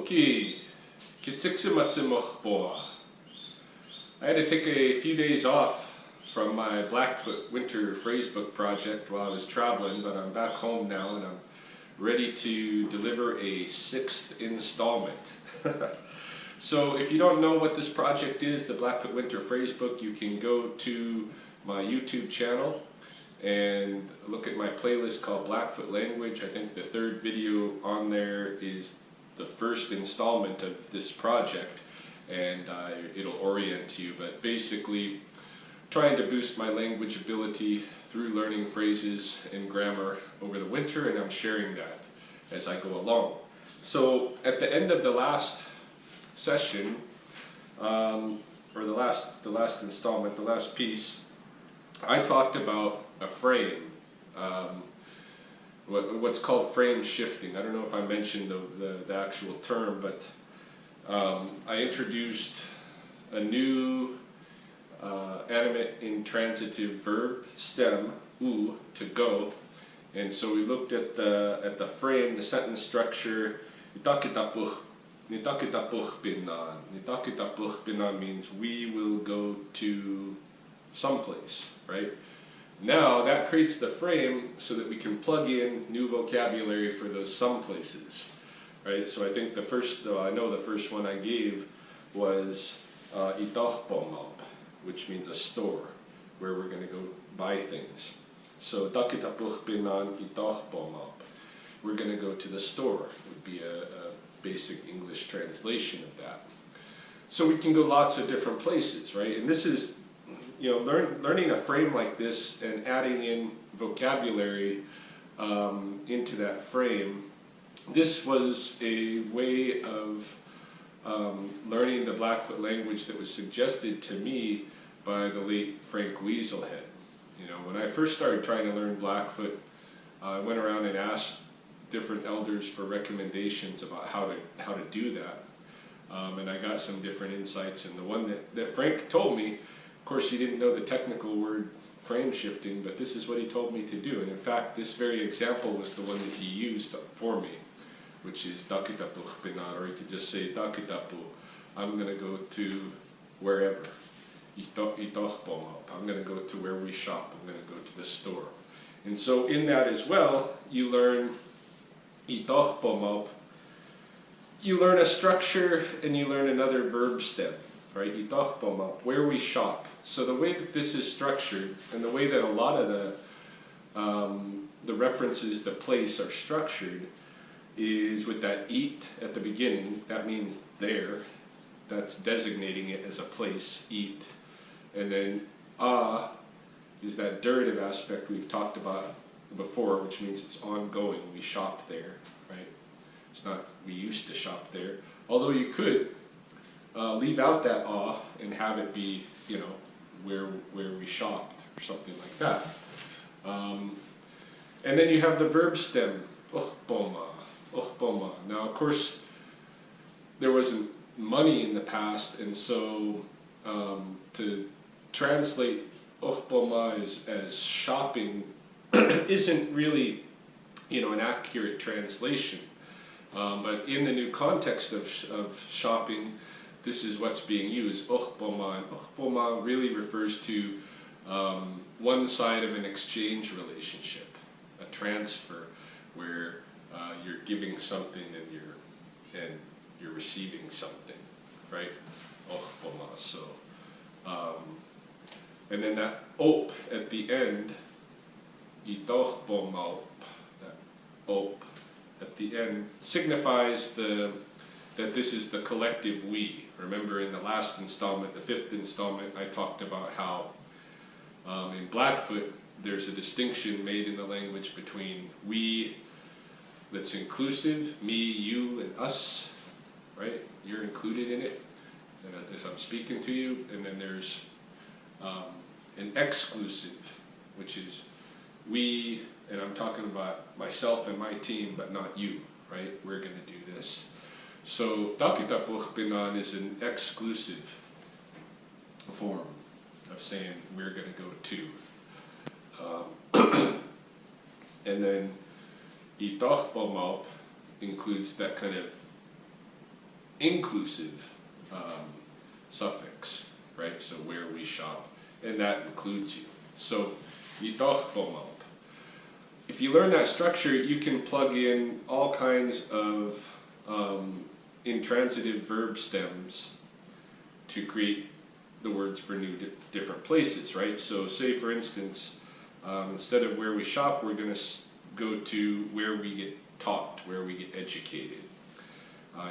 Okay, Niitsi'powahsin. I had to take a few days off from my Blackfoot Winter Phrasebook project while I was traveling, but I'm back home now and I'm ready to deliver a 6th installment. So if you don't know what this project is, the Blackfoot Winter Phrasebook, you can go to my YouTube channel and look at my playlist called Blackfoot Language. I think the 3rd video on there is the first installment of this project, and it'll orient you, but basically trying to boost my language ability through learning phrases and grammar over the winter, and I'm sharing that as I go along. So at the end of the last session, or the last installment, the last piece, I talked about a frame, what's called frame shifting. I don't know if I mentioned the actual term, but I introduced a new animate intransitive verb stem, u, to go, and so we looked at the frame, the sentence structure. Niitsi'powahsin. Niitsi'powahsin means we will go to someplace, right? Now that creates the frame so that we can plug in new vocabulary for those some places, right? So I think the first one I gave was Niitsi'powahsin, which means a store where we're going to go buy things. So Niitsi'powahsin, we're going to go to the store, would be a basic English translation of that. So we can go lots of different places, right? And this is, you know, learning a frame like this and adding in vocabulary into that frame. This was a way of learning the Blackfoot language that was suggested to me by the late Frank Weaselhead. You know, when I first started trying to learn Blackfoot, I went around and asked different elders for recommendations about how to do that, and I got some different insights. And the one that Frank told me, of course, he didn't know the technical word frame shifting, but this is what he told me to do. And in fact, this very example was the one that he used for me, which is Niitsi'powahsin, or you could just say Niitsi'powahsin. I'm going to go to wherever. Niitsi'powahsin. I'm going to go to where we shop. I'm going to go to the store. And so in that as well, you learn Niitsi'powahsin. You learn a structure and you learn another verb stem, right? Niitsi'powahsin, where we shop. So the way that this is structured, and the way that a lot of the references to place are structured, is with that eat at the beginning. That means there. That's designating it as a place, eat. And then is that durative aspect we've talked about before, which means it's ongoing. We shop there, right? It's not we used to shop there. Although you could leave out that and have it be, you know, where we shopped or something like that. And then you have the verb stem, Niitsi'powahsin. Now, of course, there wasn't money in the past, and so to translate Niitsi'powahsin as shopping isn't really, you know, an accurate translation. But in the new context of shopping, this is what's being used. Niitsi'powahsin. Niitsi'powahsin really refers to one side of an exchange relationship, a transfer, where you're giving something and you're receiving something, right? Niitsi'powahsin. So, and then that op at the end, Niitsi'powahsin, that op at the end signifies that this is the collective we. Remember in the last installment, the 5th installment, I talked about how in Blackfoot there's a distinction made in the language between we, that's inclusive, me, you, and us, right? You're included in it as I'm speaking to you. And then there's an exclusive, which is we, and I'm talking about myself and my team, but not you, right? We're going to do this. So Niitsi'powahsin is an exclusive form of saying we're going to go to. And then Niitsi'powahsin includes that kind of inclusive suffix, right? So where we shop, and that includes you. So itohpomop. If you learn that structure, you can plug in all kinds of intransitive verb stems to create the words for new different places, right? So say for instance, instead of where we shop, we're going to go to where we get taught, where we get educated.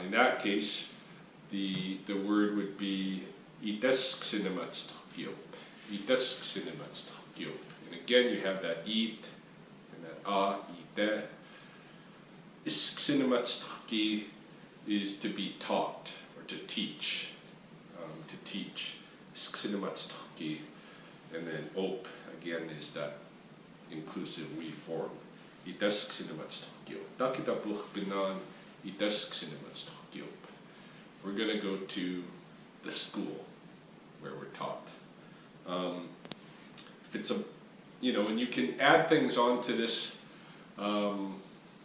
In that case, the word would be itesk-sinematstokyo. Itesk-sinematstokyo. And again, you have that eat and that ite. Isk-sinematstoki is to be taught or to teach. Isk-sinematstoki. And then op, again, is that inclusive we form. Itesk-sinematstokyo. Takitapuch binan itesk-sinematstokyo. We're going to go to the school where we're taught. If it's and you can add things onto this to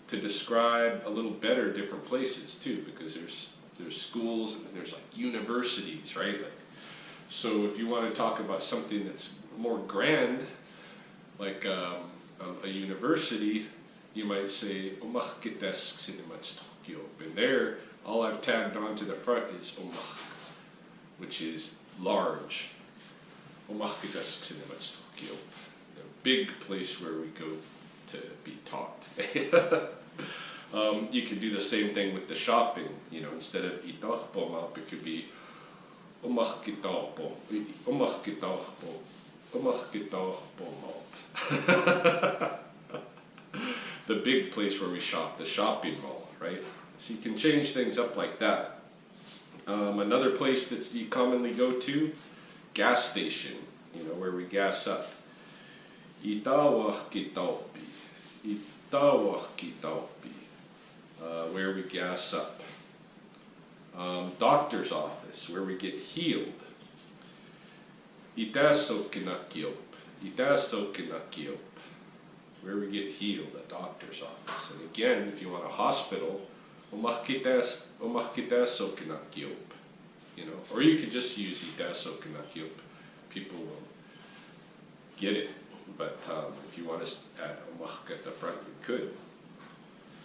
describe a little better different places too, because there's schools and there's like universities, right? So if you want to talk about something that's more grand, like a university, you might say omachkitesk-sinematstokyo. And there, all I've tagged onto the front is omach, which is large. Omachkitesk-sinematstokyo. A big place where we go to be taught. You could do the same thing with the shopping. Instead of itohpomop, it could be omachkitohpomop. The big place where we shop, the shopping mall, right? So you can change things up like that. Another place that you commonly go to, gas station, where we gas up. Itawahkitaupi. Where we gas up. Doctor's office, where we get healed. Itasokinakyo. Where we get healed, a doctor's office. And again, if you want a hospital, omachkitasokinakyo. Or you could just use itasokinakyo. People will get it. But if you want to add omach at the front, you could.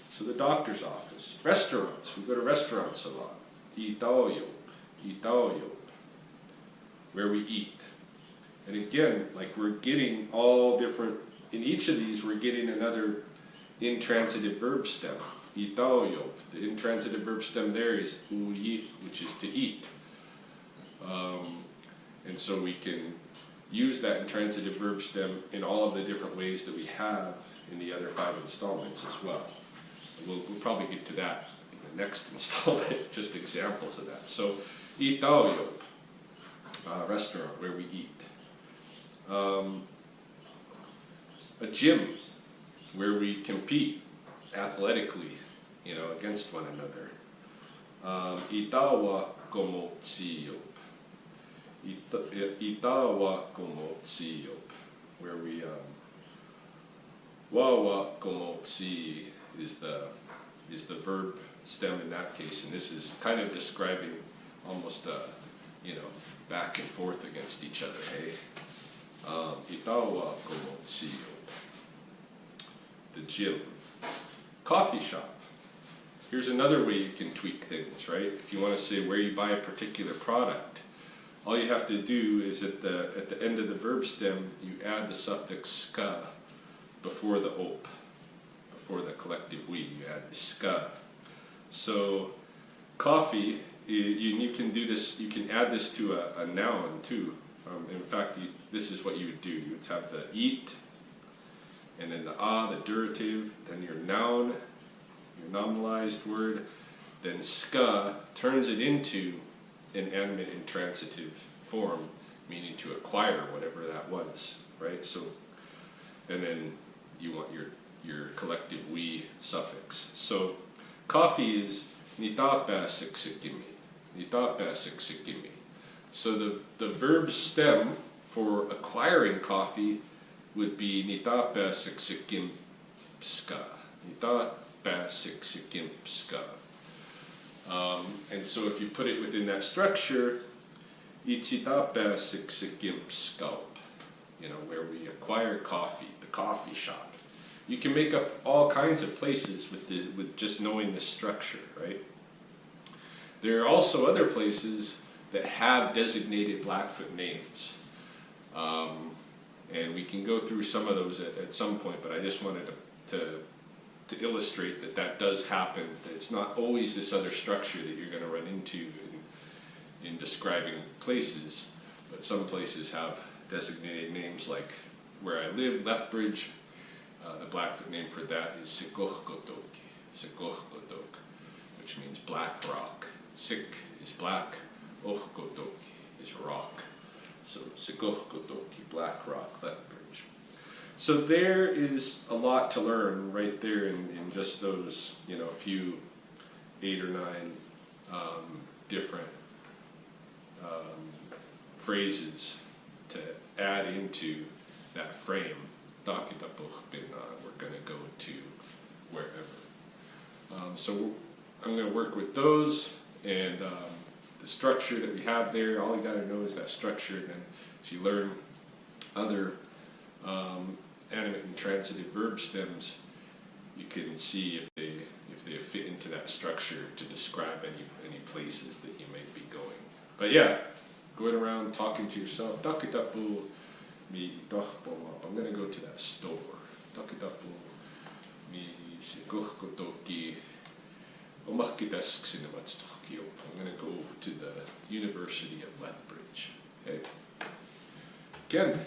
So the doctor's office. Restaurants. We go to restaurants a lot. Itaoyop. Where we eat. And again, we're getting all different, in each of these we're getting another intransitive verb stem. Itaoyop. The intransitive verb stem there is uri, which is to eat. And so we can use that intransitive verb stem in all of the different ways that we have in the other 5 installments as well. We'll probably get to that in the next installment, just examples of that. So, itaoyop, restaurant where we eat. A gym where we compete athletically, against one another. Itawa komotsiyop. Itawa komotsiyop, where we wawa komotsi is the verb stem in that case, and this is kind of describing almost back and forth against each other. Hey, itawa komotsiyop. The gym, coffee shop. Here's another way you can tweak things, right? If you want to say where you buy a particular product, all you have to do is at the end of the verb stem, you add the suffix ska before the op, before the collective we. You add the ska. So coffee, you can do this. You can add this to a noun too. In fact, this is what you would do. You would have the eat, and then the the durative, then your noun, your nominalized word, then ska turns it into an animate intransitive form, meaning to acquire whatever that was, right? So, and then you want your collective we suffix. So, coffee is nitapasiksiki. Nitapasiksiki. So the verb stem for acquiring coffee would be nitapasiksikim ska. Nitapasiksikim ska. And so if you put it within that structure, Niitsi'powahsin, you know, where we acquire coffee, the coffee shop. You can make up all kinds of places with just knowing this structure, right? There are also other places that have designated Blackfoot names. And we can go through some of those at some point, but I just wanted to illustrate that that does happen. That it's not always this other structure that you're going to run into in describing places, but some places have designated names, like where I live, Lethbridge. The Blackfoot name for that is Sikohkotoki, which means black rock. Sik is black, Ohkotoki is rock. So Sikohkotoki, black rock, Lethbridge. So there is a lot to learn right there in just those, you know, few 8 or 9 different phrases to add into that frame. We're going to go to wherever. So I'm going to work with those and the structure that we have there. All you got to know is that structure, and then as you learn other animate and transitive verb stems, you can see if they fit into that structure to describe any places that you might be going. But yeah, going around talking to yourself. I'm going to go to that store. I'm going to go to the University of Lethbridge. Okay. Again,